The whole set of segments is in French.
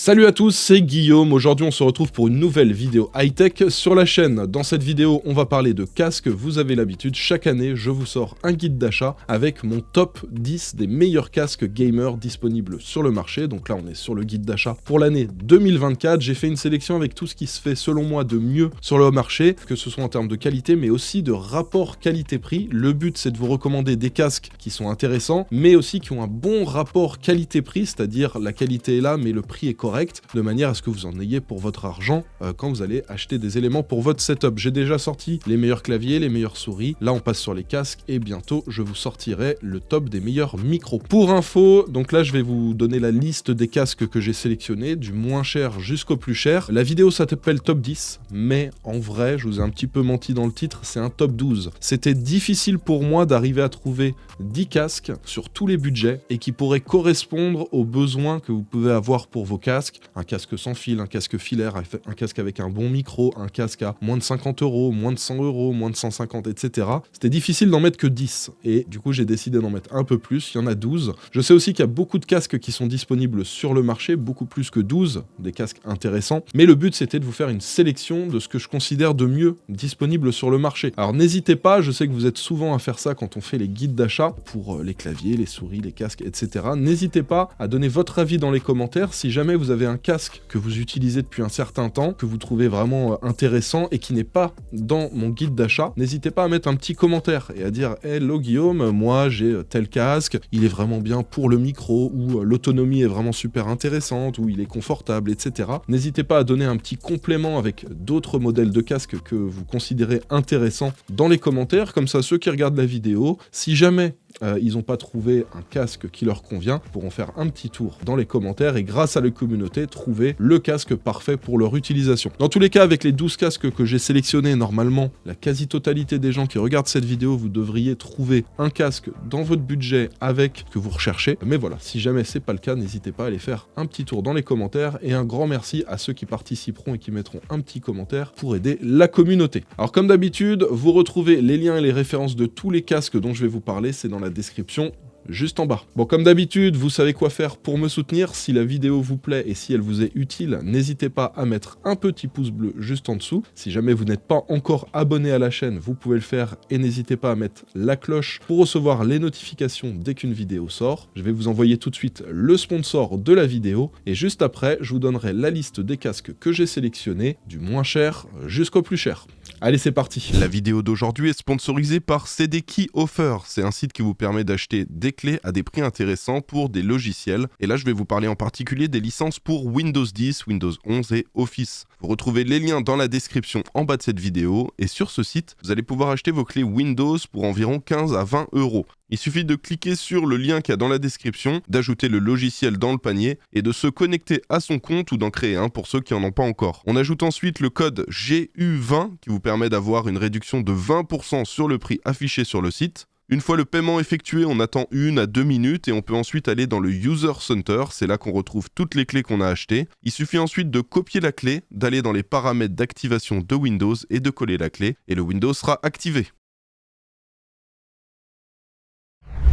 Salut à tous, c'est Guillaume. Aujourd'hui, on se retrouve pour une nouvelle vidéo high-tech sur la chaîne. Dans cette vidéo, on va parler de casques. Vous avez l'habitude, chaque année, je vous sors un guide d'achat avec mon top 10 des meilleurs casques gamers disponibles sur le marché. Donc là, on est sur le guide d'achat pour l'année 2024. J'ai fait une sélection avec tout ce qui se fait, selon moi, de mieux sur le marché, que ce soit en termes de qualité, mais aussi de rapport qualité-prix. Le but, c'est de vous recommander des casques qui sont intéressants, mais aussi qui ont un bon rapport qualité-prix, c'est-à-dire la qualité est là, mais le prix est correct, de manière à ce que vous en ayez pour votre argent quand vous allez acheter des éléments pour votre setup. J'ai déjà sorti les meilleurs claviers, les meilleures souris, là on passe sur les casques et bientôt je vous sortirai le top des meilleurs micros. Pour info, donc là je vais vous donner la liste des casques que j'ai sélectionnés, du moins cher jusqu'au plus cher. La vidéo s'appelle top 10, mais en vrai, je vous ai un petit peu menti dans le titre, c'est un top 12. C'était difficile pour moi d'arriver à trouver 10 casques sur tous les budgets et qui pourraient correspondre aux besoins que vous pouvez avoir pour vos casques. Un casque sans fil, un casque filaire, un casque avec un bon micro, un casque à moins de 50 €, moins de 100 €, moins de 150, etc. C'était difficile d'en mettre que 10. Et du coup, j'ai décidé d'en mettre un peu plus. Il y en a 12. Je sais aussi qu'il y a beaucoup de casques qui sont disponibles sur le marché, beaucoup plus que 12, des casques intéressants. Mais le but, c'était de vous faire une sélection de ce que je considère de mieux disponible sur le marché. Alors n'hésitez pas, je sais que vous êtes souvent à faire ça quand on fait les guides d'achat pour les claviers, les souris, les casques, etc. N'hésitez pas à donner votre avis dans les commentaires si jamais vous avez un casque que vous utilisez depuis un certain temps, que vous trouvez vraiment intéressant et qui n'est pas dans mon guide d'achat. N'hésitez pas à mettre un petit commentaire et à dire « Hello Guillaume, moi j'ai tel casque, il est vraiment bien pour le micro » ou « l'autonomie est vraiment super intéressante » ou « il est confortable », etc. N'hésitez pas à donner un petit complément avec d'autres modèles de casques que vous considérez intéressants dans les commentaires. Comme ça, ceux qui regardent la vidéo, si jamais ils n'ont pas trouvé un casque qui leur convient, pourront faire un petit tour dans les commentaires et grâce à la communauté, trouver le casque parfait pour leur utilisation. Dans tous les cas, avec les 12 casques que j'ai sélectionnés, normalement, la quasi-totalité des gens qui regardent cette vidéo, vous devriez trouver un casque dans votre budget avec ce que vous recherchez. Mais voilà, si jamais c'est pas le cas, n'hésitez pas à aller faire un petit tour dans les commentaires et un grand merci à ceux qui participeront et qui mettront un petit commentaire pour aider la communauté. Alors comme d'habitude, vous retrouvez les liens et les références de tous les casques dont je vais vous parler, c'est dans la description juste en bas. Bon, comme d'habitude, vous savez quoi faire pour me soutenir. Si la vidéo vous plaît et si elle vous est utile, n'hésitez pas à mettre un petit pouce bleu juste en dessous. Si jamais vous n'êtes pas encore abonné à la chaîne, vous pouvez le faire et n'hésitez pas à mettre la cloche pour recevoir les notifications dès qu'une vidéo sort. Je vais vous envoyer tout de suite le sponsor de la vidéo et juste après, je vous donnerai la liste des casques que j'ai sélectionnés, du moins cher jusqu'au plus cher. Allez, c'est parti. La vidéo d'aujourd'hui est sponsorisée par CD Key Offer. C'est un site qui vous permet d'acheter des clés à des prix intéressants pour des logiciels. Et là, je vais vous parler en particulier des licences pour Windows 10, Windows 11 et Office. Vous retrouvez les liens dans la description en bas de cette vidéo. Et sur ce site, vous allez pouvoir acheter vos clés Windows pour environ 15 à 20 €. Il suffit de cliquer sur le lien qu'il y a dans la description, d'ajouter le logiciel dans le panier et de se connecter à son compte ou d'en créer un pour ceux qui n'en ont pas encore. On ajoute ensuite le code GU20 qui vous permet d'avoir une réduction de 20% sur le prix affiché sur le site. Une fois le paiement effectué, on attend 1 à 2 minutes et on peut ensuite aller dans le User Center, c'est là qu'on retrouve toutes les clés qu'on a achetées. Il suffit ensuite de copier la clé, d'aller dans les paramètres d'activation de Windows et de coller la clé et le Windows sera activé.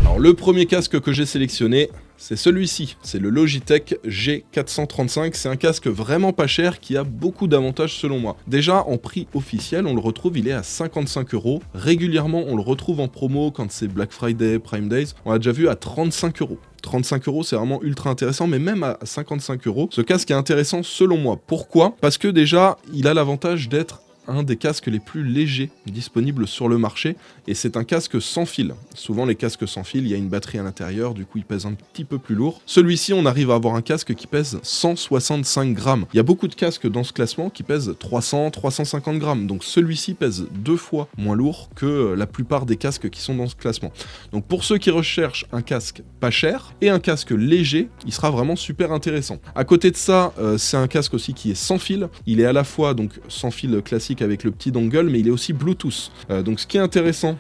Alors le premier casque que j'ai sélectionné, c'est celui-ci, c'est le Logitech G435, c'est un casque vraiment pas cher qui a beaucoup d'avantages selon moi. Déjà en prix officiel, on le retrouve, il est à 55 €. Régulièrement on le retrouve en promo quand c'est Black Friday, Prime Days, on l'a déjà vu à 35 €. 35 € c'est vraiment ultra intéressant, mais même à 55 €, ce casque est intéressant selon moi. Pourquoi ? Parce que déjà, il a l'avantage d'être un des casques les plus légers disponibles sur le marché et c'est un casque sans fil. Souvent les casques sans fil, il y a une batterie à l'intérieur, du coup il pèse un petit peu plus lourd. Celui-ci, on arrive à avoir un casque qui pèse 165 grammes. Il y a beaucoup de casques dans ce classement qui pèsent 300, 350 grammes, donc celui-ci pèse 2 fois moins lourd que la plupart des casques qui sont dans ce classement. Donc pour ceux qui recherchent un casque pas cher et un casque léger, il sera vraiment super intéressant. À côté de ça, c'est un casque aussi qui est sans fil. Il est à la fois donc sans fil classique avec le petit dongle, mais il est aussi Bluetooth. Donc ce qui est intéressant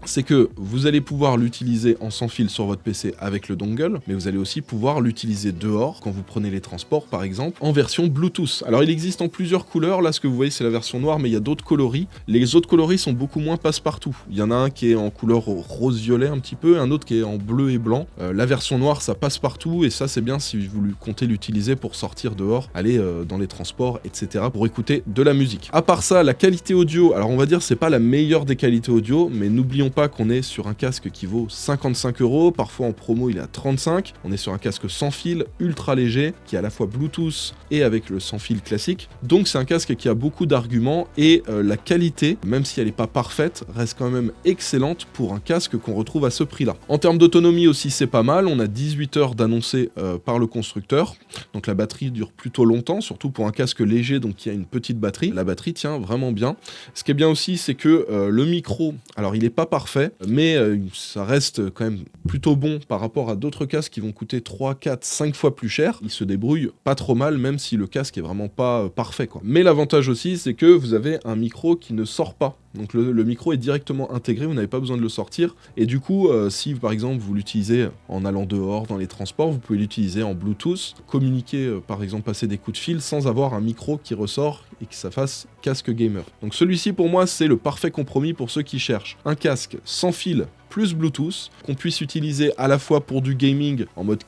c'est que vous allez pouvoir l'utiliser en sans fil sur votre PC avec le dongle, mais vous allez aussi pouvoir l'utiliser dehors quand vous prenez les transports par exemple, en version Bluetooth. Alors il existe en plusieurs couleurs, là ce que vous voyez c'est la version noire, mais il y a d'autres coloris. Les autres coloris sont beaucoup moins passe-partout. Il y en a un qui est en couleur rose-violet un petit peu, et un autre qui est en bleu et blanc. La version noire ça passe partout, et ça c'est bien si vous comptez l'utiliser pour sortir dehors, aller dans les transports, etc. pour écouter de la musique. À part ça, la qualité audio, alors on va dire c'est pas la meilleure des qualités audio, mais n'oublions pas qu'on est sur un casque qui vaut 55 €, parfois en promo il est à 35, on est sur un casque sans fil, ultra léger, qui est à la fois Bluetooth et avec le sans fil classique, donc c'est un casque qui a beaucoup d'arguments, et la qualité, même si elle n'est pas parfaite, reste quand même excellente pour un casque qu'on retrouve à ce prix-là. En termes d'autonomie aussi c'est pas mal, on a 18 heures d'annoncé par le constructeur, donc la batterie dure plutôt longtemps, surtout pour un casque léger, donc qui a une petite batterie, la batterie tient vraiment bien. Ce qui est bien aussi c'est que le micro, alors il n'est pas parfait, mais ça reste quand même plutôt bon par rapport à d'autres casques qui vont coûter 3, 4, 5 fois plus cher. Il se débrouille pas trop mal, même si le casque est vraiment pas parfait, quoi. Mais l'avantage aussi, c'est que vous avez un micro qui ne sort pas. Donc le micro est directement intégré, vous n'avez pas besoin de le sortir. Et du coup, si par exemple vous l'utilisez en allant dehors dans les transports, vous pouvez l'utiliser en Bluetooth, communiquer par exemple, passer des coups de fil sans avoir un micro qui ressort et que ça fasse casque gamer. Donc celui-ci pour moi c'est le parfait compromis pour ceux qui cherchent un casque sans fil plus Bluetooth, qu'on puisse utiliser à la fois pour du gaming en mode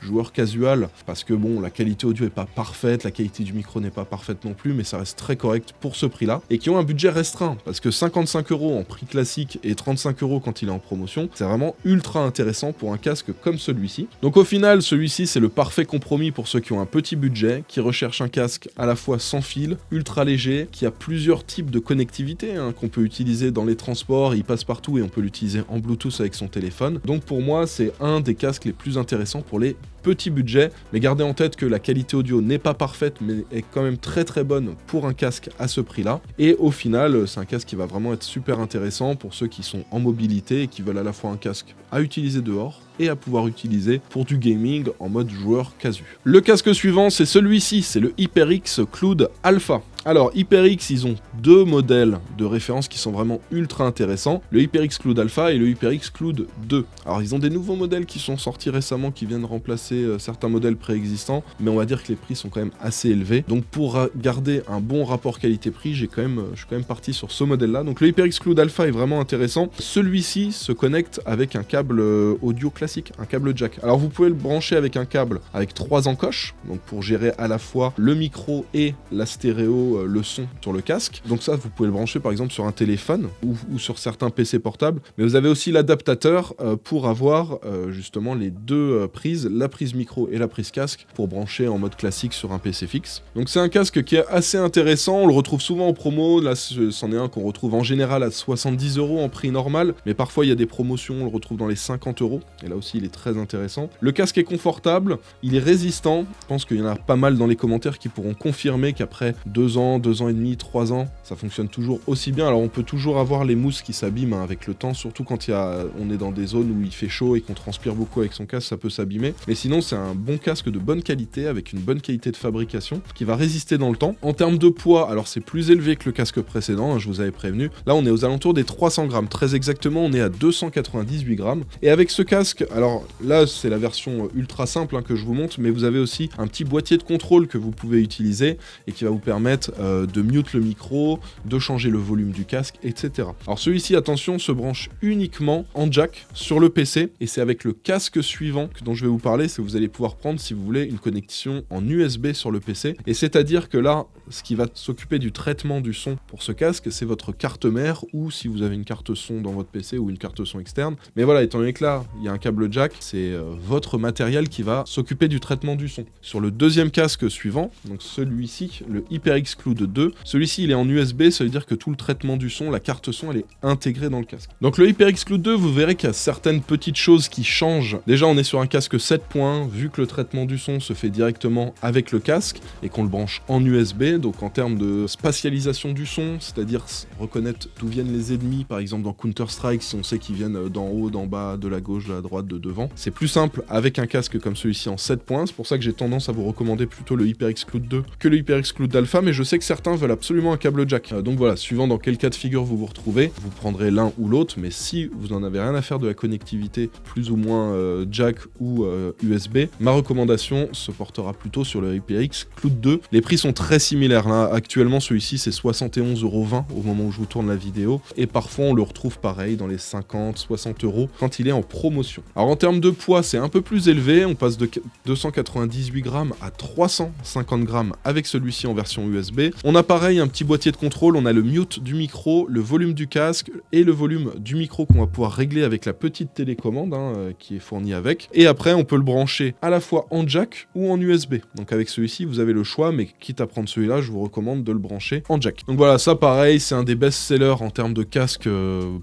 joueur casual, parce que bon, la qualité audio est pas parfaite, la qualité du micro n'est pas parfaite non plus, mais ça reste très correct pour ce prix-là, et qui ont un budget restreint, parce que 55 € en prix classique et 35 € quand il est en promotion, c'est vraiment ultra intéressant pour un casque comme celui-ci. Donc au final, celui-ci c'est le parfait compromis pour ceux qui ont un petit budget, qui recherchent un casque à la fois sans fil, ultra léger, qui a plusieurs types de connectivité, qu'on peut utiliser dans les transports, il passe partout et on peut l'utiliser en Bluetooth avec son téléphone. Donc pour moi, c'est un des casques les plus intéressants pour les petits budgets, mais gardez en tête que la qualité audio n'est pas parfaite, mais est quand même très très bonne pour un casque à ce prix-là. Et au final, c'est un casque qui va vraiment être super intéressant pour ceux qui sont en mobilité et qui veulent à la fois un casque à utiliser dehors et à pouvoir utiliser pour du gaming en mode joueur casu. Le casque suivant, c'est celui-ci, c'est le HyperX Cloud Alpha. Alors, HyperX, ils ont deux modèles de référence qui sont vraiment ultra intéressants, le HyperX Cloud Alpha et le HyperX Cloud 2. Alors, ils ont des nouveaux modèles qui sont sortis récemment qui viennent remplacer certains modèles préexistants, mais on va dire que les prix sont quand même assez élevés. Donc, pour garder un bon rapport qualité-prix, je suis quand même parti sur ce modèle-là. Donc, le HyperX Cloud Alpha est vraiment intéressant. Celui-ci se connecte avec un câble audio classique, un câble jack. Alors, vous pouvez le brancher avec un câble avec 3 encoches, donc pour gérer à la fois le micro et la stéréo, le son sur le casque. Donc ça, vous pouvez le brancher par exemple sur un téléphone ou sur certains PC portables. Mais vous avez aussi l'adaptateur pour avoir justement les deux prises, la prise micro et la prise casque, pour brancher en mode classique sur un PC fixe. Donc c'est un casque qui est assez intéressant, on le retrouve souvent en promo. Là, c'en est un qu'on retrouve en général à 70 € en prix normal, mais parfois il y a des promotions, on le retrouve dans les 50 €. Et là aussi, il est très intéressant. Le casque est confortable, il est résistant. Je pense qu'il y en a pas mal dans les commentaires qui pourront confirmer qu'après 2 ans, 2 ans et demi, 3 ans, ça fonctionne toujours aussi bien. Alors on peut toujours avoir les mousses qui s'abîment avec le temps, surtout quand on est dans des zones où il fait chaud et qu'on transpire beaucoup avec son casque, ça peut s'abîmer. Mais sinon, c'est un bon casque de bonne qualité, avec une bonne qualité de fabrication, qui va résister dans le temps. En termes de poids, alors c'est plus élevé que le casque précédent, je vous avais prévenu. Là, on est aux alentours des 300 grammes. Très exactement, on est à 298 grammes. Et avec ce casque, alors là, c'est la version ultra simple que je vous montre, mais vous avez aussi un petit boîtier de contrôle que vous pouvez utiliser et qui va vous permettre de mute le micro, de changer le volume du casque, etc. Alors celui-ci, attention, se branche uniquement en jack sur le PC, et c'est avec le casque suivant dont je vais vous parler, c'est que vous allez pouvoir prendre, si vous voulez, une connexion en USB sur le PC, et c'est-à-dire que là, ce qui va s'occuper du traitement du son pour ce casque, c'est votre carte mère, ou si vous avez une carte son dans votre PC, ou une carte son externe. Mais voilà, étant donné que là, il y a un câble jack, c'est votre matériel qui va s'occuper du traitement du son. Sur le deuxième casque suivant, donc celui-ci, le HyperX Cloud 2, celui-ci il est en USB, ça veut dire que tout le traitement du son, la carte son, elle est intégrée dans le casque. Donc le HyperX Cloud 2, vous verrez qu'il y a certaines petites choses qui changent. Déjà, on est sur un casque 7 points, vu que le traitement du son se fait directement avec le casque et qu'on le branche en USB, donc en termes de spatialisation du son, c'est-à-dire reconnaître d'où viennent les ennemis, par exemple dans Counter-Strike, si on sait qu'ils viennent d'en haut, d'en bas, de la gauche, de la droite, de devant, c'est plus simple avec un casque comme celui-ci en 7 points. C'est pour ça que j'ai tendance à vous recommander plutôt le HyperX Cloud 2 que le HyperX Cloud Alpha, mais je sais que certains veulent absolument un câble jack. Donc voilà, suivant dans quel cas de figure vous vous retrouvez, vous prendrez l'un ou l'autre, mais si vous n'en avez rien à faire de la connectivité plus ou moins jack ou USB, ma recommandation se portera plutôt sur le HyperX Cloud 2. Les prix sont très similaires. Là, actuellement, celui-ci c'est 71,20€ au moment où je vous tourne la vidéo, et parfois on le retrouve pareil dans les 50-60 € quand il est en promotion. Alors en termes de poids, c'est un peu plus élevé, on passe de 298 grammes à 350 grammes avec celui-ci en version USB. On a pareil un petit boîtier de contrôle, on a le mute du micro, le volume du casque et le volume du micro qu'on va pouvoir régler avec la petite télécommande qui est fournie avec. Et après on peut le brancher à la fois en jack ou en USB. Donc avec celui-ci vous avez le choix, mais quitte à prendre celui-là, je vous recommande de le brancher en jack. Donc voilà, ça pareil, c'est un des best-sellers en termes de casque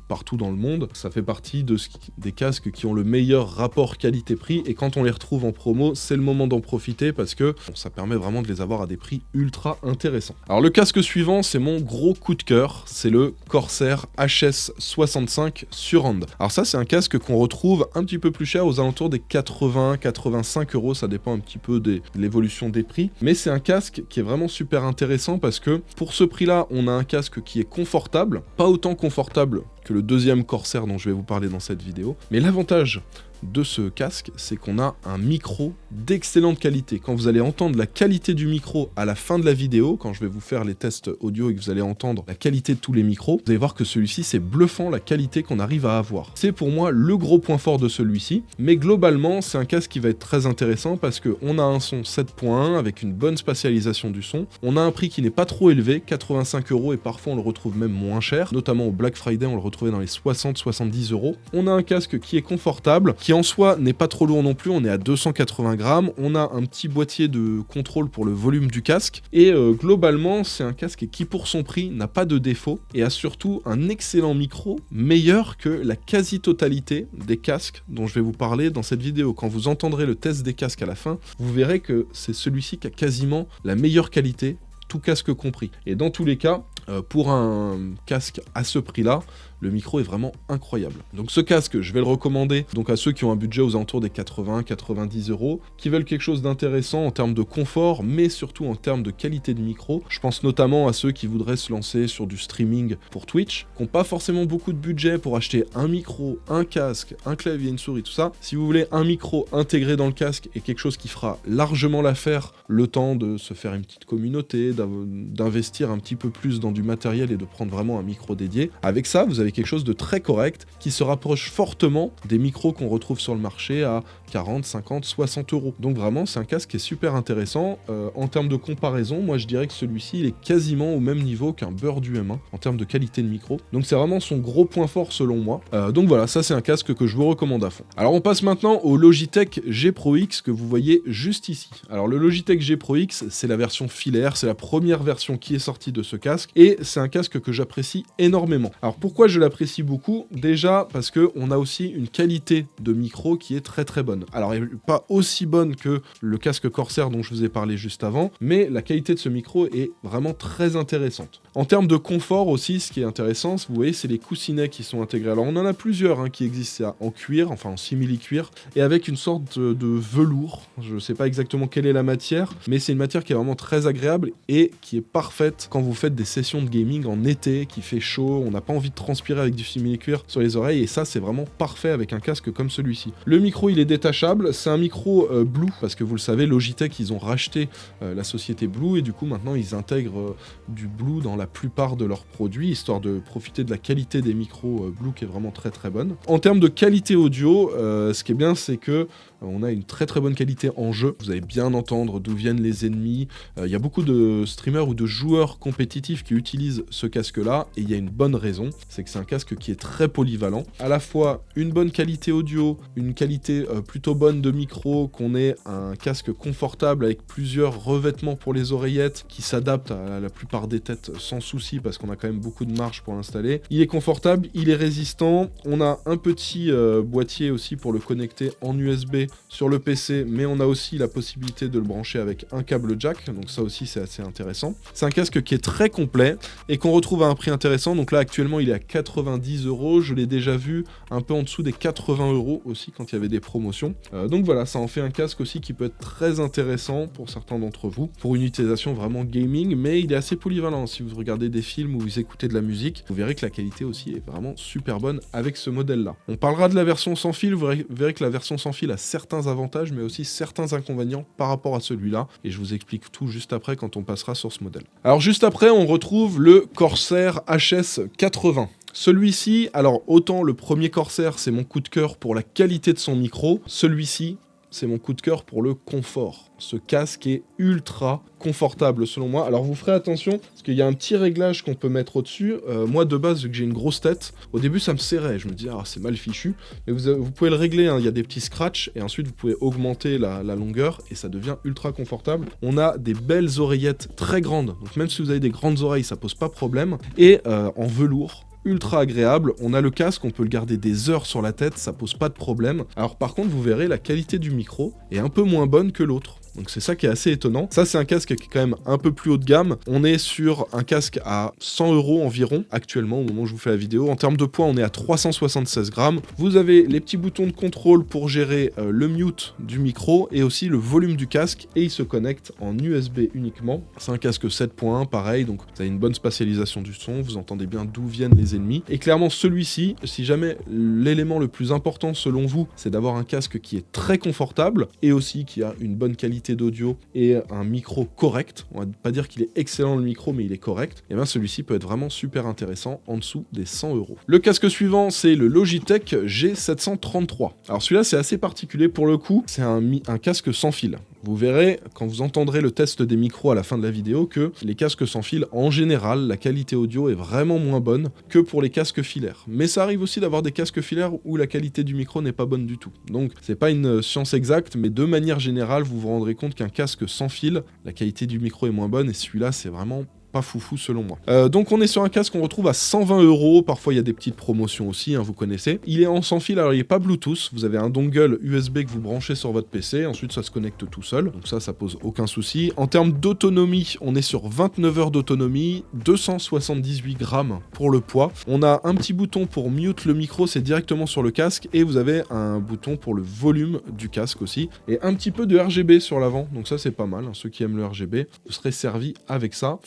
partout dans le monde. Ça fait partie des casques qui ont le meilleur rapport qualité-prix, et quand on les retrouve en promo, c'est le moment d'en profiter parce que ça permet vraiment de les avoir à des prix ultra intéressants. Alors le casque suivant, c'est mon gros coup de cœur, c'est le Corsair HS65 Surround. Alors ça, c'est un casque qu'on retrouve un petit peu plus cher, aux alentours des 80-85 €, ça dépend un petit peu de l'évolution des prix, mais c'est un casque qui est vraiment super intéressant parce que pour ce prix-là, on a un casque qui est confortable, pas autant confortable que le deuxième Corsair dont je vais vous parler dans cette vidéo, mais l'avantage de ce casque, c'est qu'on a un micro d'excellente qualité. Quand vous allez entendre la qualité du micro à la fin de la vidéo, quand je vais vous faire les tests audio et que vous allez entendre la qualité de tous les micros, vous allez voir que celui-ci, c'est bluffant la qualité qu'on arrive à avoir. C'est pour moi le gros point fort de celui-ci, mais globalement, c'est un casque qui va être très intéressant parce qu'on a un son 7.1 avec une bonne spatialisation du son. On a un prix qui n'est pas trop élevé, 85 € et parfois on le retrouve même moins cher, notamment au Black Friday, on le retrouvait dans les 60-70 €. On a un casque qui est confortable, qui en soi n'est pas trop lourd non plus, on est à 280 grammes, on a un petit boîtier de contrôle pour le volume du casque, et globalement c'est un casque qui pour son prix n'a pas de défaut, et a surtout un excellent micro, meilleur que la quasi-totalité des casques dont je vais vous parler dans cette vidéo. Quand vous entendrez le test des casques à la fin, vous verrez que c'est celui-ci qui a quasiment la meilleure qualité, tout casque compris. Et dans tous les cas, pour un casque à ce prix-là, le micro est vraiment incroyable. Donc ce casque, je vais le recommander donc à ceux qui ont un budget aux alentours des 80-90 €, qui veulent quelque chose d'intéressant en termes de confort, mais surtout en termes de qualité de micro. Je pense notamment à ceux qui voudraient se lancer sur du streaming pour Twitch, qui n'ont pas forcément beaucoup de budget pour acheter un micro, un casque, un clavier, une souris, tout ça. Si vous voulez un micro intégré dans le casque et quelque chose qui fera largement l'affaire, le temps de se faire une petite communauté, d'investir un petit peu plus dans du matériel et de prendre vraiment un micro dédié, avec ça, vous avez quelque chose de très correct qui se rapproche fortement des micros qu'on retrouve sur le marché à 40, 50, 60 €. Donc vraiment, c'est un casque qui est super intéressant. En termes de comparaison, moi je dirais que celui-ci, il est quasiment au même niveau qu'un Burde UM1 en termes de qualité de micro. Donc c'est vraiment son gros point fort selon moi. Donc voilà, ça c'est un casque que je vous recommande à fond. Alors on passe maintenant au Logitech G Pro X que vous voyez juste ici. Alors le Logitech G Pro X, c'est la version filaire, c'est la première version qui est sortie de ce casque, et c'est un casque que j'apprécie énormément. Alors pourquoi je l'apprécie beaucoup? Déjà parce que on a aussi une qualité de micro qui est très très bonne. Alors elle n'est pas aussi bonne que le casque Corsair dont je vous ai parlé juste avant, mais la qualité de ce micro est vraiment très intéressante. En termes de confort aussi, ce qui est intéressant, vous voyez, c'est les coussinets qui sont intégrés. Alors on en a plusieurs qui existent en cuir, enfin en simili-cuir, et avec une sorte de velours. Je ne sais pas exactement quelle est la matière, mais c'est une matière qui est vraiment très agréable et qui est parfaite quand vous faites des sessions de gaming en été, qui fait chaud, on n'a pas envie de transpirer avec du simili-cuir sur les oreilles, et ça c'est vraiment parfait avec un casque comme celui-ci. Le micro il est détachable, c'est un micro Blue, parce que vous le savez, Logitech ils ont racheté la société Blue, et du coup maintenant ils intègrent du Blue dans la plupart de leurs produits, histoire de profiter de la qualité des micros Blue qui est vraiment très très bonne. En termes de qualité audio, ce qui est bien c'est que on a une très très bonne qualité en jeu, vous allez bien entendre d'où viennent les ennemis, il y a beaucoup de streamers ou de joueurs compétitifs qui utilisent ce casque là, et il y a une bonne raison, c'est que c'est un casque qui est très polyvalent, à la fois une bonne qualité audio, une qualité plutôt bonne de micro, qu'on ait un casque confortable avec plusieurs revêtements pour les oreillettes qui s'adaptent à la plupart des têtes sans souci parce qu'on a quand même beaucoup de marge pour l'installer. Il est confortable, il est résistant, on a un petit boîtier aussi pour le connecter en USB brancher sur le PC, mais on a aussi la possibilité de le brancher avec un câble jack, donc ça aussi c'est assez intéressant. C'est un casque qui est très complet et qu'on retrouve à un prix intéressant, donc là actuellement il est à 90 €, je l'ai déjà vu un peu en dessous des 80 € aussi quand il y avait des promotions. Donc voilà, ça en fait un casque aussi qui peut être très intéressant pour certains d'entre vous, pour une utilisation vraiment gaming, mais il est assez polyvalent. Si vous regardez des films ou vous écoutez de la musique, vous verrez que la qualité aussi est vraiment super bonne avec ce modèle-là. On parlera de la version sans fil, vous verrez que la version sans fil a certains avantages, mais aussi certains inconvénients par rapport à celui-là, et je vous explique tout juste après quand on passera sur ce modèle. Alors juste après, on retrouve le Corsair HS80. Celui-ci, alors autant le premier Corsair, c'est mon coup de cœur pour la qualité de son micro, celui-ci, c'est mon coup de cœur pour le confort. Ce casque est ultra confortable selon moi. Alors vous ferez attention, parce qu'il y a un petit réglage qu'on peut mettre au-dessus. Moi de base, vu que j'ai une grosse tête, au début ça me serrait. Je me dis, ah c'est mal fichu. Mais vous pouvez le régler, hein. Il y a des petits scratchs, et ensuite vous pouvez augmenter la longueur, et ça devient ultra confortable. On a des belles oreillettes très grandes, donc même si vous avez des grandes oreilles, ça pose pas problème. Et en velours, ultra agréable, on a le casque, on peut le garder des heures sur la tête, ça pose pas de problème. Alors par contre, vous verrez, la qualité du micro est un peu moins bonne que l'autre. Donc c'est ça qui est assez étonnant. Ça, c'est un casque qui est quand même un peu plus haut de gamme. On est sur un casque à 100 € environ, actuellement, au moment où je vous fais la vidéo. En termes de poids, on est à 376 grammes. Vous avez les petits boutons de contrôle pour gérer le mute du micro et aussi le volume du casque, et il se connecte en USB uniquement. C'est un casque 7.1, pareil, donc vous avez une bonne spatialisation du son, vous entendez bien d'où viennent les ennemis. Et clairement, celui-ci, si jamais l'élément le plus important selon vous, c'est d'avoir un casque qui est très confortable et aussi qui a une bonne qualité d'audio et un micro correct, on va pas dire qu'il est excellent le micro, mais il est correct, et bien celui-ci peut être vraiment super intéressant en dessous des 100 €. Le casque suivant, c'est le Logitech G733. Alors celui-là, c'est assez particulier pour le coup, c'est un casque sans fil. Vous verrez, quand vous entendrez le test des micros à la fin de la vidéo, que les casques sans fil, en général, la qualité audio est vraiment moins bonne que pour les casques filaires. Mais ça arrive aussi d'avoir des casques filaires où la qualité du micro n'est pas bonne du tout. Donc, c'est pas une science exacte, mais de manière générale, vous vous rendrez compte qu'un casque sans fil, la qualité du micro est moins bonne, et celui-là, c'est vraiment pas foufou selon moi. Donc on est sur un casque qu'on retrouve à 120 €, parfois il y a des petites promotions aussi, hein, vous connaissez. Il est en sans fil, alors il n'est pas Bluetooth, vous avez un dongle USB que vous branchez sur votre PC, ensuite ça se connecte tout seul, donc ça pose aucun souci. En termes d'autonomie, on est sur 29 heures d'autonomie, 278 grammes pour le poids. On a un petit bouton pour mute le micro, c'est directement sur le casque, et vous avez un bouton pour le volume du casque aussi, et un petit peu de RGB sur l'avant, donc ça c'est pas mal, hein. Ceux qui aiment le RGB, vous serez servis avec ça.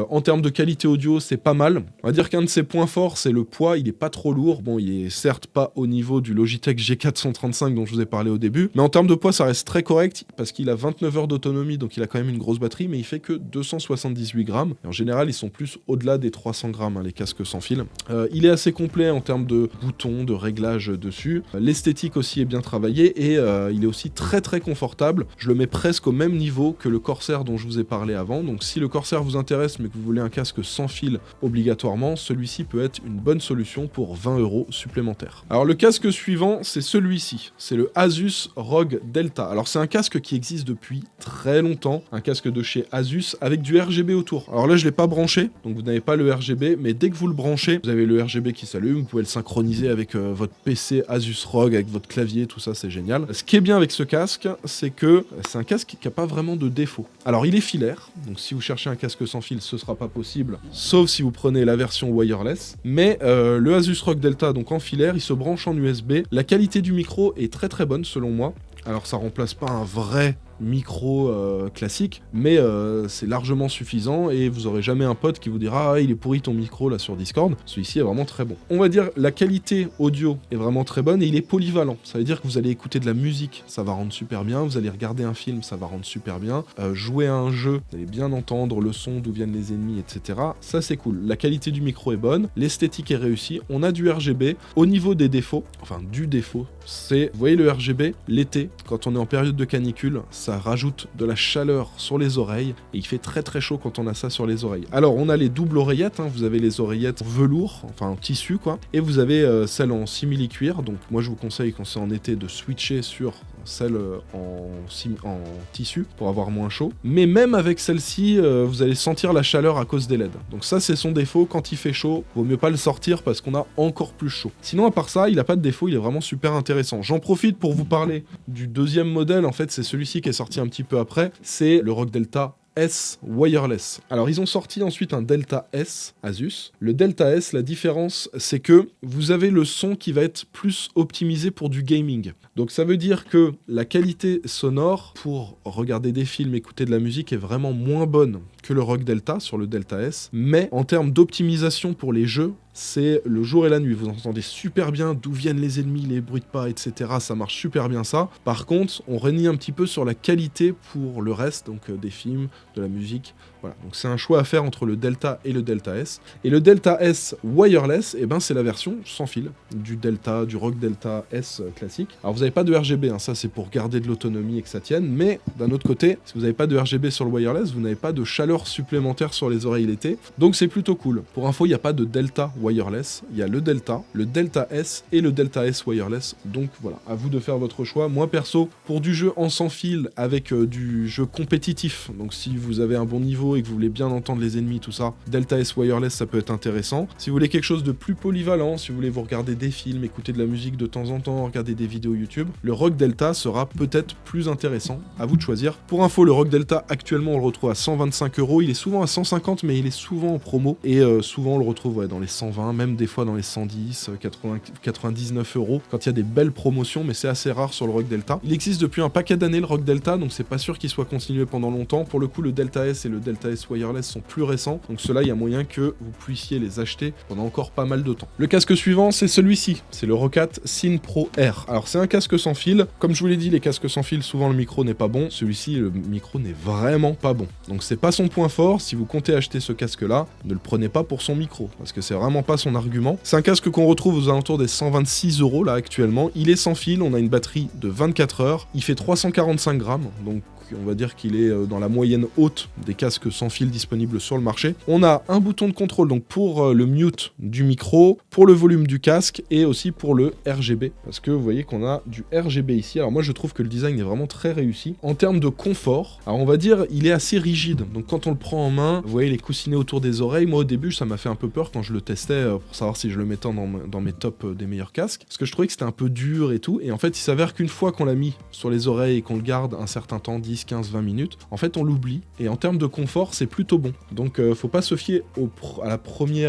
En termes de qualité audio, c'est pas mal. On va dire qu'un de ses points forts, c'est le poids. Il est pas trop lourd. Bon, il est certes pas au niveau du Logitech G435 dont je vous ai parlé au début, mais en termes de poids, ça reste très correct parce qu'il a 29 heures d'autonomie, donc il a quand même une grosse batterie, mais il fait que 278 grammes. Et en général, ils sont plus au-delà des 300 grammes, hein, les casques sans fil. Il est assez complet en termes de boutons, de réglages dessus. L'esthétique aussi est bien travaillée, et il est aussi très très confortable. Je le mets presque au même niveau que le Corsair dont je vous ai parlé avant. Donc si le Corsair vous intéresse, mais que vous voulez un casque sans fil obligatoirement, celui-ci peut être une bonne solution pour 20 € supplémentaires. Alors le casque suivant, c'est celui-ci, c'est le Asus ROG Delta. Alors c'est un casque qui existe depuis très longtemps, un casque de chez Asus avec du RGB autour. Alors là je l'ai pas branché, donc vous n'avez pas le RGB, mais dès que vous le branchez, vous avez le RGB qui s'allume, vous pouvez le synchroniser avec votre PC Asus ROG, avec votre clavier, tout ça, c'est génial. Ce qui est bien avec ce casque, c'est que c'est un casque qui n'a pas vraiment de défaut. Alors il est filaire, donc si vous cherchez un casque sans fil, ce sera pas possible, sauf si vous prenez la version wireless, mais le Asus ROG Delta, donc en filaire, il se branche en USB. La qualité du micro est très très bonne selon moi. Alors ça remplace pas un vrai micro classique, mais c'est largement suffisant, et vous aurez jamais un pote qui vous dira « Ah, il est pourri ton micro là sur Discord ». Celui-ci est vraiment très bon. On va dire la qualité audio est vraiment très bonne, et il est polyvalent. Ça veut dire que vous allez écouter de la musique, ça va rendre super bien, vous allez regarder un film, ça va rendre super bien, jouer à un jeu, vous allez bien entendre le son, d'où viennent les ennemis, etc. Ça c'est cool. La qualité du micro est bonne, l'esthétique est réussie, on a du RGB. Au niveau des défauts, enfin du défaut, c'est, vous voyez le RGB, l'été, quand on est en période de canicule, ça rajoute de la chaleur sur les oreilles, et il fait très très chaud quand on a ça sur les oreilles. Alors on a les doubles oreillettes, hein, vous avez les oreillettes en velours, enfin en tissu quoi, et vous avez celles en simili-cuir, donc moi je vous conseille quand c'est en été de switcher sur celle en tissu pour avoir moins chaud. Mais même avec celle-ci, vous allez sentir la chaleur à cause des LED. Donc ça, c'est son défaut. Quand il fait chaud, vaut mieux pas le sortir parce qu'on a encore plus chaud. Sinon, à part ça, il a pas de défaut, il est vraiment super intéressant. J'en profite pour vous parler du deuxième modèle. En fait, c'est celui-ci qui est sorti un petit peu après. C'est le ROG Delta S wireless. Alors ils ont sorti ensuite un Delta S Asus. Le Delta S, la différence, c'est que vous avez le son qui va être plus optimisé pour du gaming. Donc ça veut dire que la qualité sonore pour regarder des films, écouter de la musique est vraiment moins bonne que le ROG Delta sur le Delta S, mais en termes d'optimisation pour les jeux, c'est le jour et la nuit. Vous entendez super bien d'où viennent les ennemis, les bruits de pas, etc. Ça marche super bien ça. Par contre, on renie un petit peu sur la qualité pour le reste, donc des films, de la musique. Voilà, donc c'est un choix à faire entre le Delta et le Delta S. Et le Delta S wireless, eh ben, c'est la version sans fil du Delta, du ROG Delta S classique. Alors vous n'avez pas de RGB, hein, ça c'est pour garder de l'autonomie et que ça tienne, mais d'un autre côté, si vous n'avez pas de RGB sur le wireless, vous n'avez pas de chaleur supplémentaire sur les oreilles l'été, donc c'est plutôt cool. Pour info, il n'y a pas de Delta wireless, il y a le Delta S et le Delta S wireless, donc voilà, à vous de faire votre choix. Moi perso, pour du jeu en sans fil avec du jeu compétitif, donc si vous avez un bon niveau et que vous voulez bien entendre les ennemis, tout ça, Delta S wireless, ça peut être intéressant. Si vous voulez quelque chose de plus polyvalent, si vous voulez vous regarder des films, écouter de la musique de temps en temps, regarder des vidéos YouTube, le ROG Delta sera peut-être plus intéressant, à vous de choisir. Pour info, le ROG Delta, actuellement, on le retrouve à 125 €, il est souvent à 150, mais il est souvent en promo, et souvent on le retrouve dans les 120, même des fois dans les 110, 80, 99 €, quand il y a des belles promotions, mais c'est assez rare sur le ROG Delta. Il existe depuis un paquet d'années, le ROG Delta, donc c'est pas sûr qu'il soit continué pendant longtemps. Pour le coup, le Delta S et le Delta S wireless sont plus récents, donc ceux-là, il y a moyen que vous puissiez les acheter pendant encore pas mal de temps. Le casque suivant, c'est celui-ci, c'est le Roccat Syn Pro R. Alors c'est un casque sans fil, comme je vous l'ai dit, les casques sans fil, souvent le micro n'est pas bon, celui-ci, le micro n'est vraiment pas bon. Donc c'est pas son point fort, si vous comptez acheter ce casque-là, ne le prenez pas pour son micro, parce que c'est vraiment pas son argument. C'est un casque qu'on retrouve aux alentours des 126 € là actuellement, il est sans fil, on a une batterie de 24 heures, il fait 345 grammes, donc on va dire qu'il est dans la moyenne haute des casques sans fil disponibles sur le marché. On a un bouton de contrôle donc pour le mute du micro, pour le volume du casque et aussi pour le RGB, parce que vous voyez qu'on a du RGB ici. Alors moi je trouve que le design est vraiment très réussi. En termes de confort, alors on va dire il est assez rigide, donc quand on le prend en main, vous voyez les coussinets autour des oreilles, moi au début ça m'a fait un peu peur quand je le testais pour savoir si je le mettais dans mes tops des meilleurs casques, parce que je trouvais que c'était un peu dur et tout, et en fait il s'avère qu'une fois qu'on l'a mis sur les oreilles et qu'on le garde un certain temps, 10, 15, 20 minutes, en fait on l'oublie, et en termes de confort c'est plutôt bon. Donc faut pas se fier au premier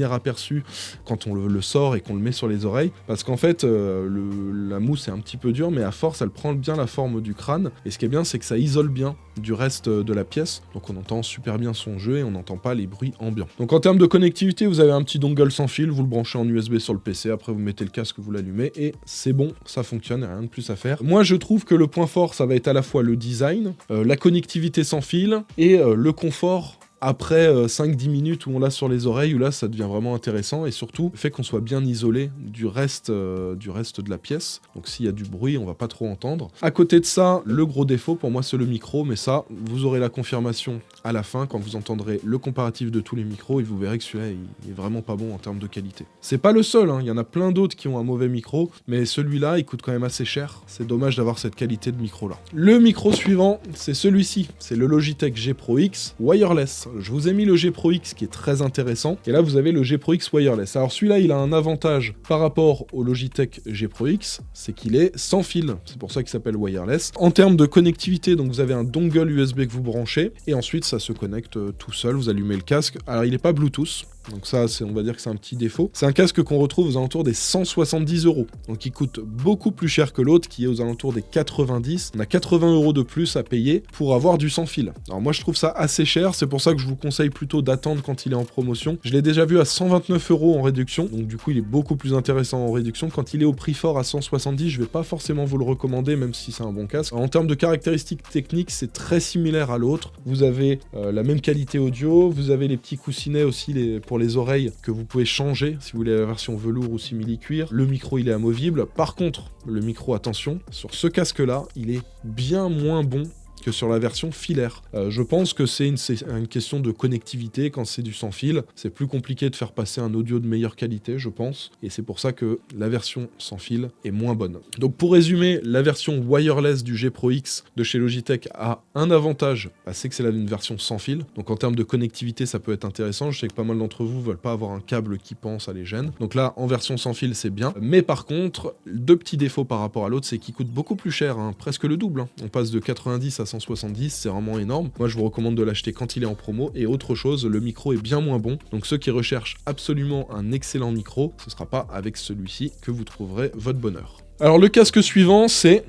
aperçu quand on le sort et qu'on le met sur les oreilles, parce qu'en fait la mousse est un petit peu dure, mais à force elle prend bien la forme du crâne, et ce qui est bien c'est que ça isole bien du reste de la pièce, donc on entend super bien son jeu et on n'entend pas les bruits ambiants. Donc en termes de connectivité, vous avez un petit dongle sans fil, vous le branchez en USB sur le PC, après vous mettez le casque, vous l'allumez et c'est bon, ça fonctionne, rien de plus à faire. Moi je trouve que le point fort ça va être à la fois le design, la connectivité sans fil et le confort après 5-10 minutes où on l'a sur les oreilles, où là ça devient vraiment intéressant, et surtout le fait qu'on soit bien isolé du reste de la pièce, donc s'il y a du bruit on va pas trop entendre. À côté de ça, le gros défaut pour moi c'est le micro, mais ça vous aurez la confirmation à la fin quand vous entendrez le comparatif de tous les micros et vous verrez que celui-là il est vraiment pas bon en termes de qualité. C'est pas le seul, hein. Il y en a plein d'autres qui ont un mauvais micro, mais celui-là il coûte quand même assez cher, c'est dommage d'avoir cette qualité de micro là. Le micro suivant c'est celui-ci, c'est le Logitech G Pro X wireless. Je vous ai mis le G Pro X qui est très intéressant, et là vous avez le G Pro X wireless. Alors celui-là il a un avantage par rapport au Logitech G Pro X, c'est qu'il est sans fil, c'est pour ça qu'il s'appelle wireless. En termes de connectivité, donc vous avez un dongle USB que vous branchez, et ensuite ça se connecte tout seul, vous allumez le casque. Alors il n'est pas Bluetooth, donc ça on va dire que c'est un petit défaut. C'est un casque qu'on retrouve aux alentours des 170 €, donc il coûte beaucoup plus cher que l'autre qui est aux alentours des 90. On a 80 € de plus à payer pour avoir du sans fil. Alors moi je trouve ça assez cher, c'est pour ça que je vous conseille plutôt d'attendre quand il est en promotion. Je l'ai déjà vu à 129 € en réduction, donc du coup il est beaucoup plus intéressant en réduction. Quand il est au prix fort à 170, je vais pas forcément vous le recommander, même si c'est un bon casque. Alors, en termes de caractéristiques techniques, c'est très similaire à l'autre. Vous avez la même qualité audio, vous avez les petits coussinets aussi pour les oreilles que vous pouvez changer si vous voulez la version velours ou simili-cuir. Le micro il est amovible. Par contre, le micro, attention, sur ce casque là, il est bien moins bon que sur la version filaire. Je pense que c'est une question de connectivité. Quand c'est du sans fil, c'est plus compliqué de faire passer un audio de meilleure qualité, je pense, et c'est pour ça que la version sans fil est moins bonne. Donc pour résumer, la version wireless du G Pro X de chez Logitech a un avantage, c'est que c'est une version sans fil, donc en termes de connectivité ça peut être intéressant. Je sais que pas mal d'entre vous veulent pas avoir un câble qui pend, ça les gêne, donc là en version sans fil c'est bien, mais par contre, deux petits défauts par rapport à l'autre, c'est qu'il coûte beaucoup plus cher, presque le double, on passe de 90 à 170, c'est vraiment énorme. Moi je vous recommande de l'acheter quand il est en promo, et autre chose, le micro est bien moins bon, donc ceux qui recherchent absolument un excellent micro, ce sera pas avec celui-ci que vous trouverez votre bonheur. Alors le casque suivant, c'est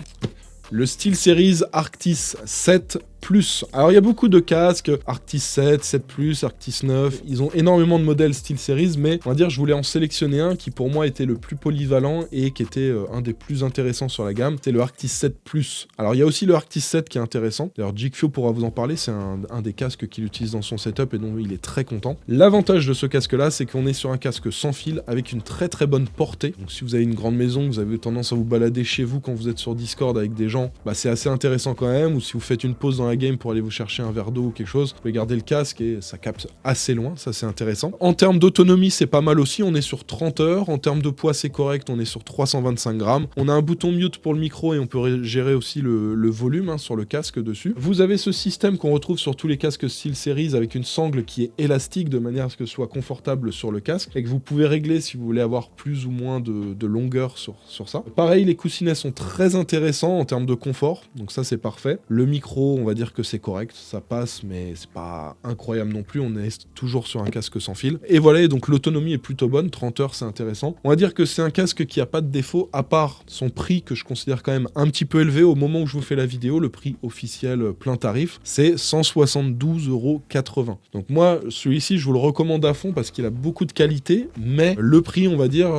le SteelSeries Arctis 7 Plus. Alors il y a beaucoup de casques, Arctis 7, 7 Plus, Arctis 9, ils ont énormément de modèles SteelSeries, mais on va dire je voulais en sélectionner un qui pour moi était le plus polyvalent et qui était un des plus intéressants sur la gamme, c'est le Arctis 7 Plus. Alors il y a aussi le Arctis 7 qui est intéressant, d'ailleurs Jigfio pourra vous en parler, c'est un des casques qu'il utilise dans son setup et dont il est très content. L'avantage de ce casque là, c'est qu'on est sur un casque sans fil avec une très très bonne portée, donc si vous avez une grande maison, vous avez tendance à vous balader chez vous quand vous êtes sur Discord avec des gens, c'est assez intéressant quand même, ou si vous faites une pause dans la game pour aller vous chercher un verre d'eau ou quelque chose, vous pouvez garder le casque et ça capte assez loin, ça c'est intéressant. En termes d'autonomie, c'est pas mal aussi, on est sur 30 heures, en termes de poids c'est correct, on est sur 325 grammes. On a un bouton mute pour le micro et on peut gérer aussi le volume sur le casque dessus. Vous avez ce système qu'on retrouve sur tous les casques SteelSeries avec une sangle qui est élastique de manière à ce que ce soit confortable sur le casque et que vous pouvez régler si vous voulez avoir plus ou moins de longueur sur ça. Pareil, les coussinets sont très intéressants en termes de confort, donc ça c'est parfait. Le micro, on va dire que c'est correct, ça passe, mais c'est pas incroyable non plus, on est toujours sur un casque sans fil. Et voilà, donc l'autonomie est plutôt bonne, 30 heures c'est intéressant. On va dire que c'est un casque qui a pas de défaut, à part son prix que je considère quand même un petit peu élevé au moment où je vous fais la vidéo, le prix officiel plein tarif, c'est 172,80 €. Donc moi, celui-ci, je vous le recommande à fond parce qu'il a beaucoup de qualité, mais le prix, on va dire...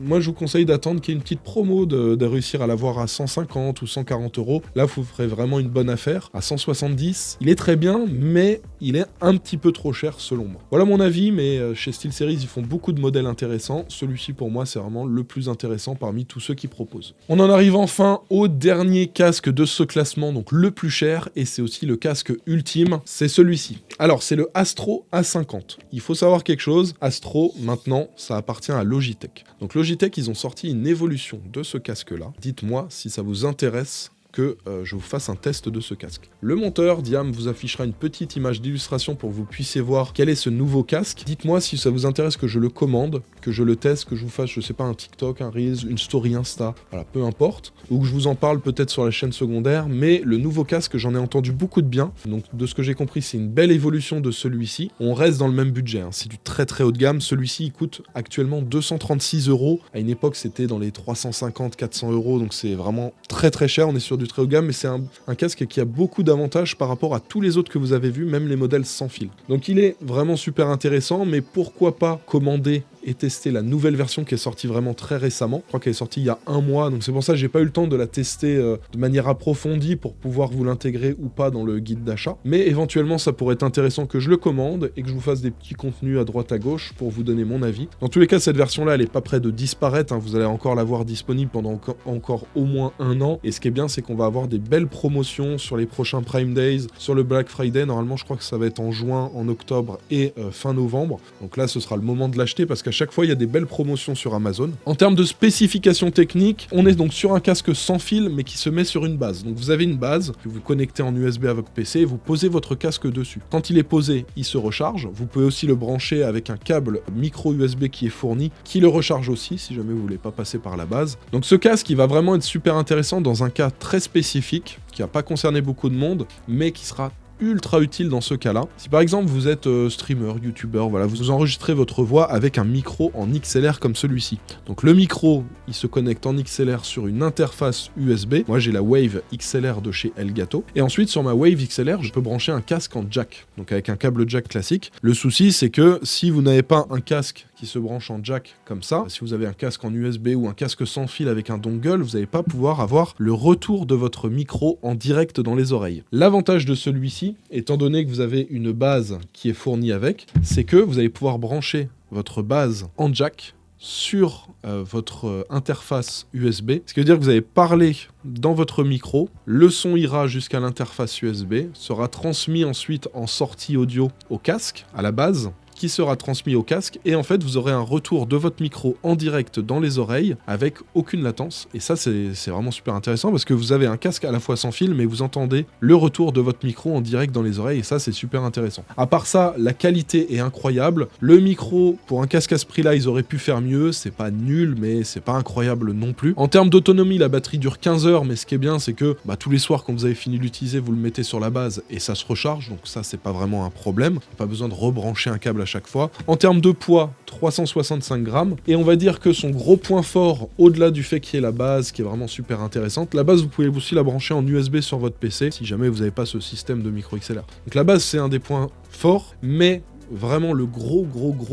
Moi, je vous conseille d'attendre qu'il y ait une petite promo, de réussir à l'avoir à 150 ou 140 €. Là, vous ferez vraiment une bonne affaire. À 170, il est très bien, mais il est un petit peu trop cher selon moi. Voilà mon avis, mais chez SteelSeries, ils font beaucoup de modèles intéressants. Celui-ci, pour moi, c'est vraiment le plus intéressant parmi tous ceux qu'ils proposent. On en arrive enfin au dernier casque de ce classement, donc le plus cher, et c'est aussi le casque ultime, c'est celui-ci. Alors, c'est le Astro A50. Il faut savoir quelque chose, Astro, maintenant, ça appartient à Logitech. Donc Logitech, ils ont sorti une évolution de ce casque-là. Dites-moi si ça vous intéresse que je vous fasse un test de ce casque. Le monteur, Diam, vous affichera une petite image d'illustration pour que vous puissiez voir quel est ce nouveau casque. Dites-moi si ça vous intéresse que je le commande, que je le teste, que je vous fasse, je sais pas, un TikTok, un Reels, une story Insta, voilà, peu importe, ou que je vous en parle peut-être sur la chaîne secondaire, mais le nouveau casque, j'en ai entendu beaucoup de bien, donc de ce que j'ai compris, c'est une belle évolution de celui-ci. On reste dans le même budget, c'est du très très haut de gamme, celui-ci il coûte actuellement 236 €, à une époque c'était dans les 350-400 €, donc c'est vraiment très très cher, on est sur du très haut de gamme, mais c'est un casque qui a beaucoup d'avantages par rapport à tous les autres que vous avez vus, même les modèles sans fil. Donc il est vraiment super intéressant, mais pourquoi pas commander et tester la nouvelle version qui est sortie vraiment très récemment. Je crois qu'elle est sortie il y a 1 mois, donc c'est pour ça que j'ai pas eu le temps de la tester de manière approfondie pour pouvoir vous l'intégrer ou pas dans le guide d'achat. Mais éventuellement, ça pourrait être intéressant que je le commande et que je vous fasse des petits contenus à droite à gauche pour vous donner mon avis. Dans tous les cas, cette version-là, elle est pas près de disparaître, vous allez encore l'avoir disponible pendant encore au moins 1 an. Et ce qui est bien, c'est qu'on va avoir des belles promotions sur les prochains Prime Days, sur le Black Friday. Normalement, je crois que ça va être en juin, en octobre et fin novembre. Donc là, ce sera le moment de l'acheter parce qu'à chaque fois, il y a des belles promotions sur Amazon. En termes de spécifications techniques, on est donc sur un casque sans fil, mais qui se met sur une base. Donc vous avez une base que vous connectez en USB à votre PC et vous posez votre casque dessus. Quand il est posé, il se recharge. Vous pouvez aussi le brancher avec un câble micro USB qui est fourni, qui le recharge aussi, si jamais vous voulez pas passer par la base. Donc ce casque, il va vraiment être super intéressant dans un cas très spécifique, qui n'a pas concerné beaucoup de monde, mais qui sera ultra utile dans ce cas-là. Si par exemple vous êtes streamer, youtubeur, voilà, vous enregistrez votre voix avec un micro en XLR comme celui-ci. Donc le micro, il se connecte en XLR sur une interface USB. Moi j'ai la Wave XLR de chez Elgato. Et ensuite sur ma Wave XLR, je peux brancher un casque en jack, donc avec un câble jack classique. Le souci c'est que si vous n'avez pas un casque qui se branche en jack comme ça, si vous avez un casque en USB ou un casque sans fil avec un dongle, vous n'allez pas pouvoir avoir le retour de votre micro en direct dans les oreilles. L'avantage de celui-ci, étant donné que vous avez une base qui est fournie avec, c'est que vous allez pouvoir brancher votre base en jack sur votre interface USB, ce qui veut dire que vous allez parler dans votre micro, le son ira jusqu'à l'interface USB, sera transmis ensuite en sortie audio au casque, à la base, qui sera transmis au casque, et en fait vous aurez un retour de votre micro en direct dans les oreilles avec aucune latence, et ça c'est vraiment super intéressant parce que vous avez un casque à la fois sans fil mais vous entendez le retour de votre micro en direct dans les oreilles, et ça c'est super intéressant. À part ça, la qualité est incroyable, le micro pour un casque à ce prix là ils auraient pu faire mieux, c'est pas nul mais c'est pas incroyable non plus. En termes d'autonomie, la batterie dure 15 heures, mais ce qui est bien c'est que tous les soirs quand vous avez fini de l'utiliser, vous le mettez sur la base et ça se recharge, donc ça c'est pas vraiment un problème, pas besoin de rebrancher un câble à chaque fois. En termes de poids, 365 grammes, et on va dire que son gros point fort, au-delà du fait qu'il y ait la base qui est vraiment super intéressante, la base vous pouvez aussi la brancher en USB sur votre PC si jamais vous n'avez pas ce système de micro XLR. Donc la base c'est un des points forts, mais vraiment le gros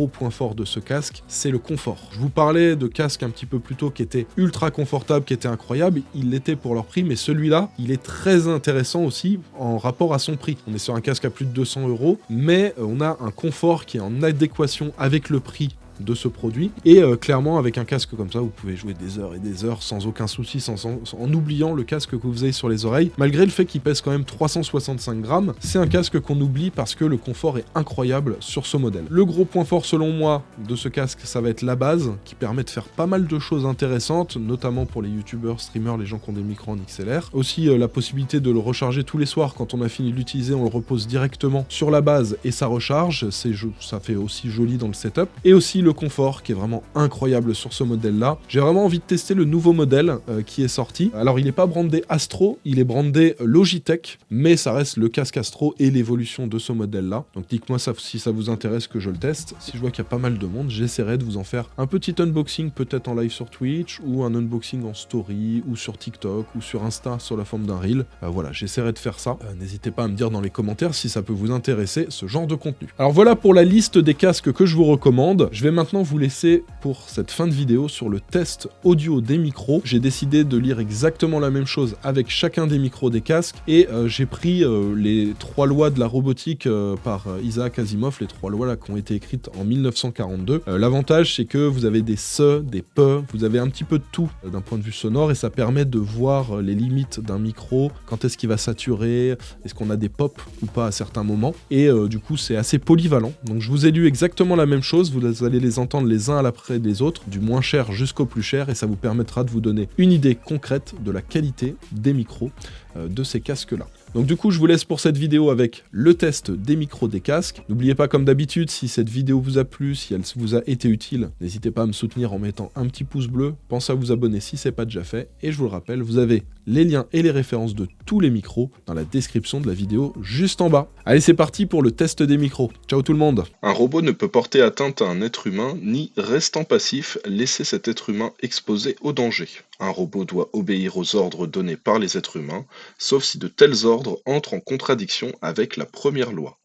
point fort de ce casque, c'est le confort. Je vous parlais de casques un petit peu plus tôt qui étaient ultra confortables, qui étaient incroyables, ils l'étaient pour leur prix, mais celui-là, il est très intéressant aussi en rapport à son prix. On est sur un casque à plus de 200 €, mais on a un confort qui est en adéquation avec le prix de ce produit, et clairement avec un casque comme ça vous pouvez jouer des heures et des heures sans aucun souci, en oubliant le casque que vous avez sur les oreilles, malgré le fait qu'il pèse quand même 365 grammes. C'est un casque qu'on oublie parce que le confort est incroyable sur ce modèle. Le gros point fort selon moi de ce casque, ça va être la base qui permet de faire pas mal de choses intéressantes, notamment pour les youtubeurs, streamers, les gens qui ont des micros en XLR. Aussi la possibilité de le recharger tous les soirs. Quand on a fini de l'utiliser, on le repose directement sur la base et ça recharge, ça fait aussi joli dans le setup. Et aussi le confort qui est vraiment incroyable sur ce modèle là. J'ai vraiment envie de tester le nouveau modèle qui est sorti. Alors il n'est pas brandé Astro, il est brandé Logitech, mais ça reste le casque Astro et l'évolution de ce modèle là. Donc dites-moi si ça vous intéresse que je le teste. Si je vois qu'il y a pas mal de monde, j'essaierai de vous en faire un petit unboxing, peut-être en live sur Twitch, ou un unboxing en story, ou sur TikTok, ou sur Insta sous la forme d'un reel. Voilà, j'essaierai de faire ça. N'hésitez pas à me dire dans les commentaires si ça peut vous intéresser, ce genre de contenu. Alors voilà pour la liste des casques que je vous recommande. Je vais maintenant vous laisser pour cette fin de vidéo sur le test audio des micros. J'ai décidé de lire exactement la même chose avec chacun des micros des casques, et j'ai pris les 3 lois de la robotique par Isaac Asimov, les 3 lois là qui ont été écrites en 1942. L'avantage c'est que vous avez des SE, des PE, vous avez un petit peu de tout d'un point de vue sonore, et ça permet de voir les limites d'un micro, quand est-ce qu'il va saturer, est-ce qu'on a des pops ou pas à certains moments, et du coup c'est assez polyvalent. Donc je vous ai lu exactement la même chose, vous allez les entendre les uns à l'après des autres, du moins cher jusqu'au plus cher, et ça vous permettra de vous donner une idée concrète de la qualité des micros de ces casques-là. Donc du coup, je vous laisse pour cette vidéo avec le test des micros des casques. N'oubliez pas, comme d'habitude, si cette vidéo vous a plu, si elle vous a été utile, n'hésitez pas à me soutenir en mettant un petit pouce bleu. Pensez à vous abonner si c'est pas déjà fait. Et je vous le rappelle, vous avez les liens et les références de tous les micros dans la description de la vidéo juste en bas. Allez, c'est parti pour le test des micros. Ciao tout le monde. Un robot ne peut porter atteinte à un être humain, ni, restant passif, laisser cet être humain exposé au danger. Un robot doit obéir aux ordres donnés par les êtres humains, sauf si de tels ordres entrent en contradiction avec la première loi.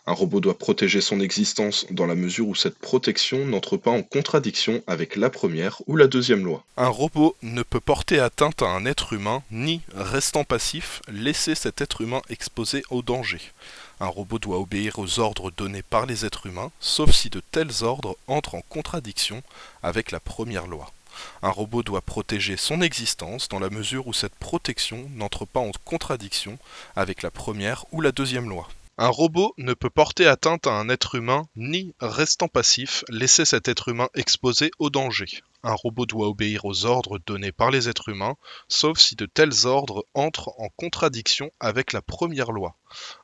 Un robot doit protéger son existence dans la mesure où cette protection n'entre pas en contradiction avec la première ou la deuxième loi. Un robot ne peut porter atteinte à un être humain, ni, restant passif, laisser cet être humain exposé au danger. Un robot doit obéir aux ordres donnés par les êtres humains, sauf si de tels ordres entrent en contradiction avec la première loi. Un robot doit protéger son existence dans la mesure où cette protection n'entre pas en contradiction avec la première ou la deuxième loi. Un robot ne peut porter atteinte à un être humain, ni, restant passif, laisser cet être humain exposé au danger. Un robot doit obéir aux ordres donnés par les êtres humains, sauf si de tels ordres entrent en contradiction avec la première loi.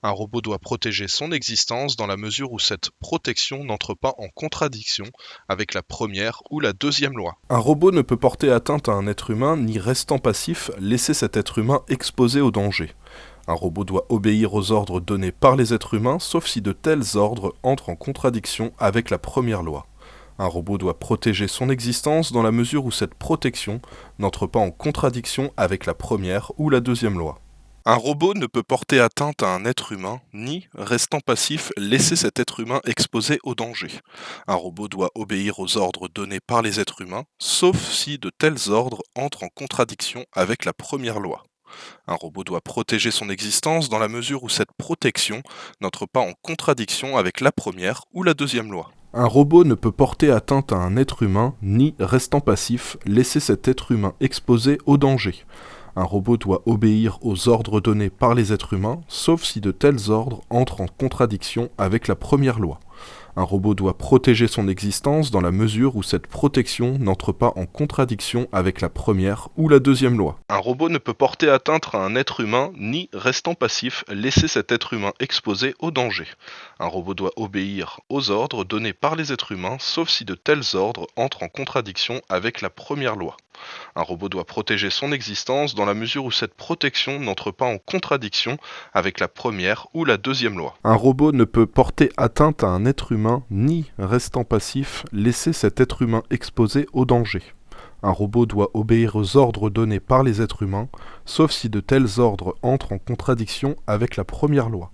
Un robot doit protéger son existence dans la mesure où cette protection n'entre pas en contradiction avec la première ou la deuxième loi. Un robot ne peut porter atteinte à un être humain, ni, restant passif, laisser cet être humain exposé au danger. Un robot doit obéir aux ordres donnés par les êtres humains, sauf si de tels ordres entrent en contradiction avec la première loi. Un robot doit protéger son existence dans la mesure où cette protection n'entre pas en contradiction avec la première ou la deuxième loi. Un robot ne peut porter atteinte à un être humain, ni, restant passif, laisser cet être humain exposé au danger. Un robot doit obéir aux ordres donnés par les êtres humains, sauf si de tels ordres entrent en contradiction avec la première loi. Un robot doit protéger son existence dans la mesure où cette protection n'entre pas en contradiction avec la première ou la deuxième loi. Un robot ne peut porter atteinte à un être humain, ni, restant passif, laisser cet être humain exposé au danger. Un robot doit obéir aux ordres donnés par les êtres humains, sauf si de tels ordres entrent en contradiction avec la première loi. Un robot doit protéger son existence dans la mesure où cette protection n'entre pas en contradiction avec la première ou la deuxième loi. Un robot ne peut porter atteinte à un être humain, ni, restant passif, laisser cet être humain exposé au danger. Un robot doit obéir aux ordres donnés par les êtres humains, sauf si de tels ordres entrent en contradiction avec la première loi. Un robot doit protéger son existence dans la mesure où cette protection n'entre pas en contradiction avec la première ou la deuxième loi. Un robot ne peut porter atteinte à un être humain, ni, restant passif, laisser cet être humain exposé au danger. Un robot doit obéir aux ordres donnés par les êtres humains, sauf si de tels ordres entrent en contradiction avec la première loi.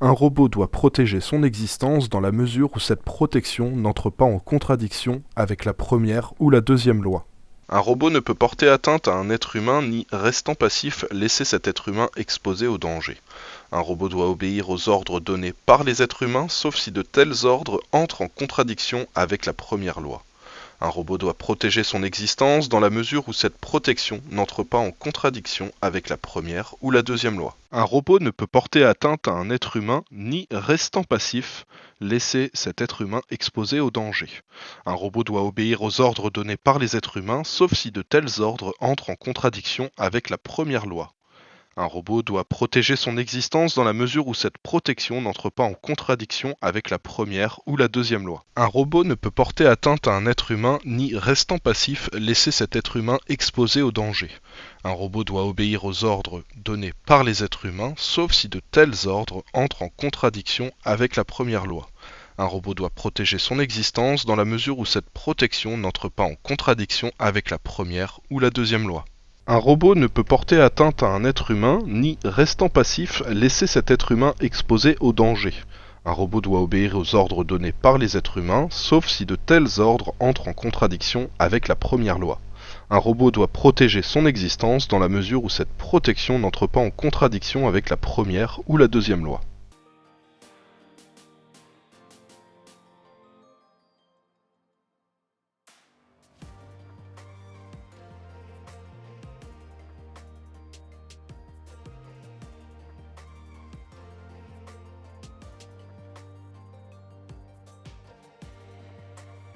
Un robot doit protéger son existence dans la mesure où cette protection n'entre pas en contradiction avec la première ou la deuxième loi. Un robot ne peut porter atteinte à un être humain ni, restant passif, laisser cet être humain exposé au danger. Un robot doit obéir aux ordres donnés par les êtres humains, sauf si de tels ordres entrent en contradiction avec la première loi. Un robot doit protéger son existence dans la mesure où cette protection n'entre pas en contradiction avec la première ou la deuxième loi. Un robot ne peut porter atteinte à un être humain ni, restant passif, laisser cet être humain exposé au danger. Un robot doit obéir aux ordres donnés par les êtres humains, sauf si de tels ordres entrent en contradiction avec la première loi. Un robot doit protéger son existence dans la mesure où cette protection n'entre pas en contradiction avec la première ou la deuxième loi. Un robot ne peut porter atteinte à un être humain ni, restant passif, laisser cet être humain exposé au danger. Un robot doit obéir aux ordres donnés par les êtres humains, sauf si de tels ordres entrent en contradiction avec la première loi. Un robot doit protéger son existence dans la mesure où cette protection n'entre pas en contradiction avec la première ou la deuxième loi. Un robot ne peut porter atteinte à un être humain, ni, restant passif, laisser cet être humain exposé au danger. Un robot doit obéir aux ordres donnés par les êtres humains, sauf si de tels ordres entrent en contradiction avec la première loi. Un robot doit protéger son existence dans la mesure où cette protection n'entre pas en contradiction avec la première ou la deuxième loi.